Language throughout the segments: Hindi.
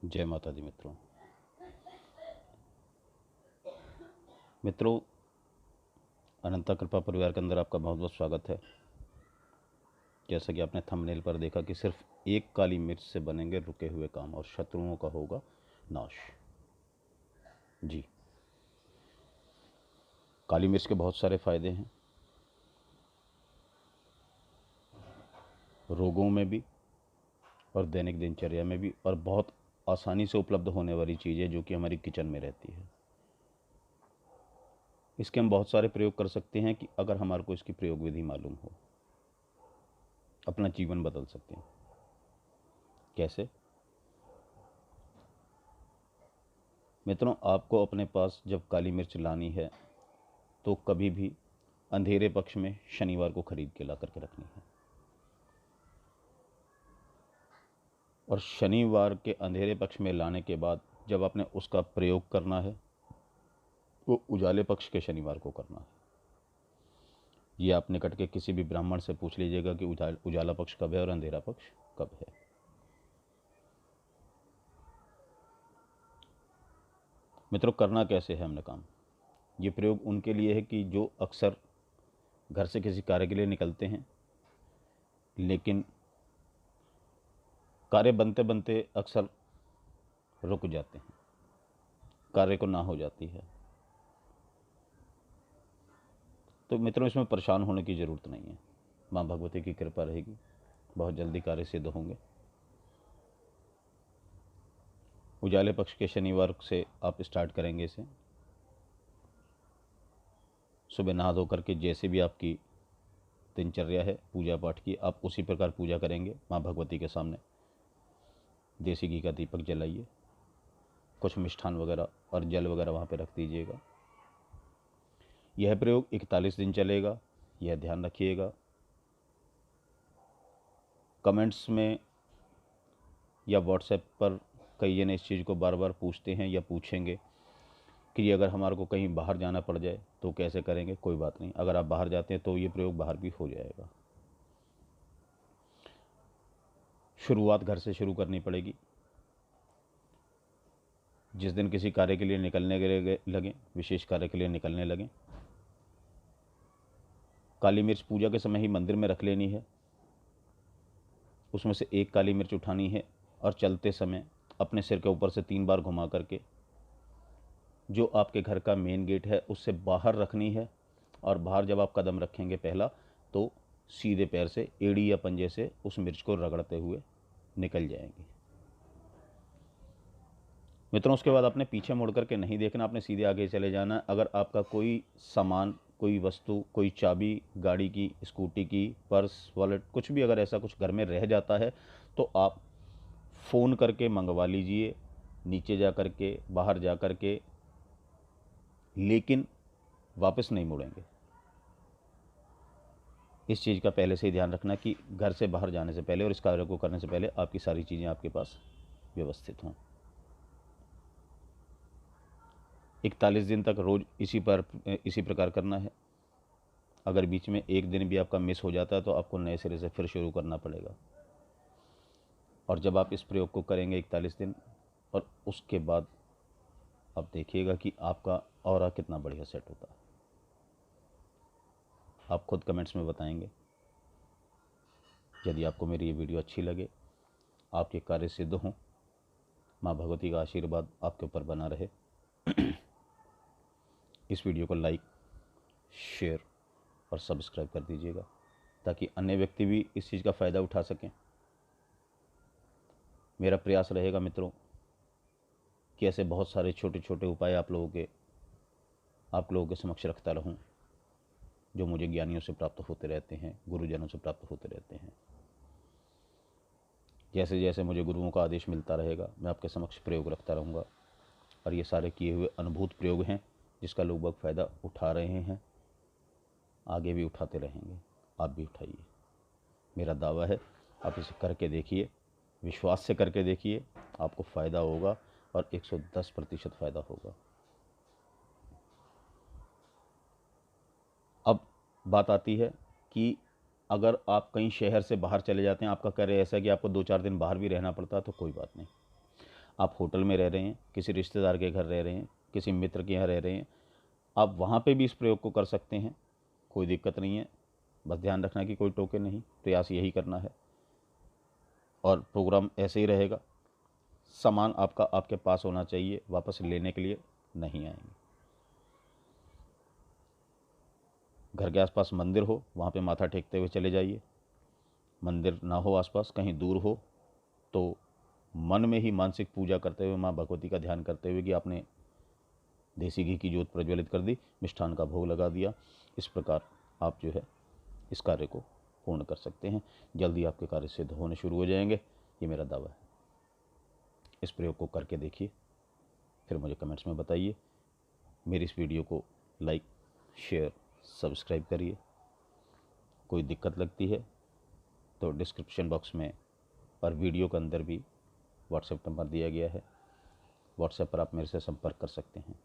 जय माता दी मित्रों, अनंता कृपा परिवार के अंदर आपका बहुत बहुत स्वागत है। जैसा कि आपने थंबनेल पर देखा कि सिर्फ एक काली मिर्च से बनेंगे रुके हुए काम और शत्रुओं का होगा नाश। जी, काली मिर्च के बहुत सारे फायदे हैं, रोगों में भी और दैनिक दिनचर्या में भी, और बहुत आसानी से उपलब्ध होने वाली चीज़ है जो कि हमारी किचन में रहती है। इसके हम बहुत सारे प्रयोग कर सकते हैं कि अगर हमारे को इसकी प्रयोग विधि मालूम हो, अपना जीवन बदल सकते हैं। कैसे? मित्रों, आपको अपने पास जब काली मिर्च लानी है तो कभी भी अंधेरे पक्ष में शनिवार को खरीद के ला करके रखनी है, और शनिवार के अंधेरे पक्ष में लाने के बाद जब आपने उसका प्रयोग करना है वो उजाले पक्ष के शनिवार को करना है। ये आप निकट के किसी भी ब्राह्मण से पूछ लीजिएगा कि उजाला पक्ष कब है और अंधेरा पक्ष कब है। मित्रों, करना कैसे है हमने काम? ये प्रयोग उनके लिए है कि जो अक्सर घर से किसी कार्य के लिए निकलते हैं, लेकिन कार्य बनते बनते अक्सर रुक जाते हैं, कार्य को ना हो जाती है। तो मित्रों, इसमें परेशान होने की ज़रूरत नहीं है। माँ भगवती की कृपा रहेगी, बहुत जल्दी कार्य सिद्ध होंगे। उजाले पक्ष के शनिवार से आप स्टार्ट करेंगे इसे। सुबह नहा धो करके जैसे भी आपकी दिनचर्या है पूजा पाठ की, आप उसी प्रकार पूजा करेंगे। माँ भगवती के सामने देसी घी का दीपक जलाइए, कुछ मिष्ठान वगैरह और जल वगैरह वहाँ पे रख दीजिएगा। यह प्रयोग 41 दिन चलेगा, यह ध्यान रखिएगा। कमेंट्स में या व्हाट्सएप पर कई जने इस चीज़ को बार बार पूछते हैं या पूछेंगे कि अगर हमारे को कहीं बाहर जाना पड़ जाए तो कैसे करेंगे। कोई बात नहीं, अगर आप बाहर जाते हैं तो ये प्रयोग बाहर भी हो जाएगा। शुरुआत घर से शुरू करनी पड़ेगी। जिस दिन किसी कार्य के लिए निकलने के लिए लगें, विशेष कार्य के लिए निकलने लगें, काली मिर्च पूजा के समय ही मंदिर में रख लेनी है। उसमें से एक काली मिर्च उठानी है और चलते समय अपने सिर के ऊपर से 3 बार घुमा करके जो आपके घर का मेन गेट है उससे बाहर रखनी है। और बाहर जब आप कदम रखेंगे पहला, तो सीधे पैर से एड़ी या पंजे से उस मिर्च को रगड़ते हुए निकल जाएंगे। मित्रों, उसके बाद आपने पीछे मुड़ करके नहीं देखना, आपने सीधे आगे चले जाना। अगर आपका कोई सामान, कोई वस्तु, कोई चाबी गाड़ी की, स्कूटी की, पर्स, वॉलेट, कुछ भी अगर ऐसा कुछ घर में रह जाता है तो आप फ़ोन करके मंगवा लीजिए, नीचे जा कर के, बाहर जा कर के, लेकिन वापस नहीं मुड़ेंगे। इस चीज़ का पहले से ही ध्यान रखना कि घर से बाहर जाने से पहले और इस कार्य को करने से पहले आपकी सारी चीज़ें आपके पास व्यवस्थित हों। 41 दिन तक रोज़ इसी प्रकार करना है। अगर बीच में एक दिन भी आपका मिस हो जाता है तो आपको नए सिरे से फिर शुरू करना पड़ेगा। और जब आप इस प्रयोग को करेंगे 41 दिन, और उसके बाद आप देखिएगा कि आपका ऑरा कितना बढ़िया सेट होता है। आप खुद कमेंट्स में बताएंगे। यदि आपको मेरी ये वीडियो अच्छी लगे, आपके कार्य सिद्ध हों, माँ भगवती का आशीर्वाद आपके ऊपर बना रहे, इस वीडियो को लाइक, शेयर और सब्सक्राइब कर दीजिएगा ताकि अन्य व्यक्ति भी इस चीज़ का फ़ायदा उठा सकें। मेरा प्रयास रहेगा मित्रों कि ऐसे बहुत सारे छोटे छोटे उपाय आप लोगों के समक्ष रखता रहूं, जो मुझे ज्ञानियों से प्राप्त होते रहते हैं, गुरुजनों से प्राप्त होते रहते हैं। जैसे जैसे मुझे गुरुओं का आदेश मिलता रहेगा मैं आपके समक्ष प्रयोग रखता रहूँगा। और ये सारे किए हुए अनुभूत प्रयोग हैं जिसका लोग बहुत फ़ायदा उठा रहे हैं, आगे भी उठाते रहेंगे। आप भी उठाइए, मेरा दावा है। आप इसे करके देखिए, विश्वास से करके देखिए, आपको फ़ायदा होगा और 110% फ़ायदा होगा। अब बात आती है कि अगर आप कहीं शहर से बाहर चले जाते हैं, आपका कार्य ऐसा है कि आपको 2-4 दिन बाहर भी रहना पड़ता है, तो कोई बात नहीं। आप होटल में रह रहे हैं, किसी रिश्तेदार के घर रह रहे हैं, किसी मित्र के यहाँ रह रहे हैं, आप वहाँ पे भी इस प्रयोग को कर सकते हैं, कोई दिक्कत नहीं है। बस ध्यान रखना कि कोई टोके नहीं, प्रयास यही करना है। और प्रोग्राम ऐसे ही रहेगा। सामान आपका आपके पास होना चाहिए, वापस लेने के लिए नहीं आएंगे। घर के आसपास मंदिर हो, वहाँ पे माथा टेकते हुए चले जाइए। मंदिर ना हो आसपास, कहीं दूर हो, तो मन में ही मानसिक पूजा करते हुए, माँ भगवती का ध्यान करते हुए कि आपने देसी घी की जोत प्रज्वलित कर दी, मिष्ठान का भोग लगा दिया, इस प्रकार आप जो है इस कार्य को पूर्ण कर सकते हैं। जल्दी आपके कार्य सिद्ध होने शुरू हो जाएंगे, ये मेरा दावा है। इस प्रयोग को करके देखिए, फिर मुझे कमेंट्स में बताइए। मेरी इस वीडियो को लाइक, शेयर, सब्सक्राइब करिए। कोई दिक्कत लगती है तो डिस्क्रिप्शन बॉक्स में और वीडियो के अंदर भी व्हाट्सएप नंबर दिया गया है, व्हाट्सएप पर आप मेरे से संपर्क कर सकते हैं।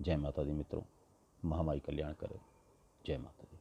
जय माता दी मित्रों, महामाई कल्याण करे। जय माता दी।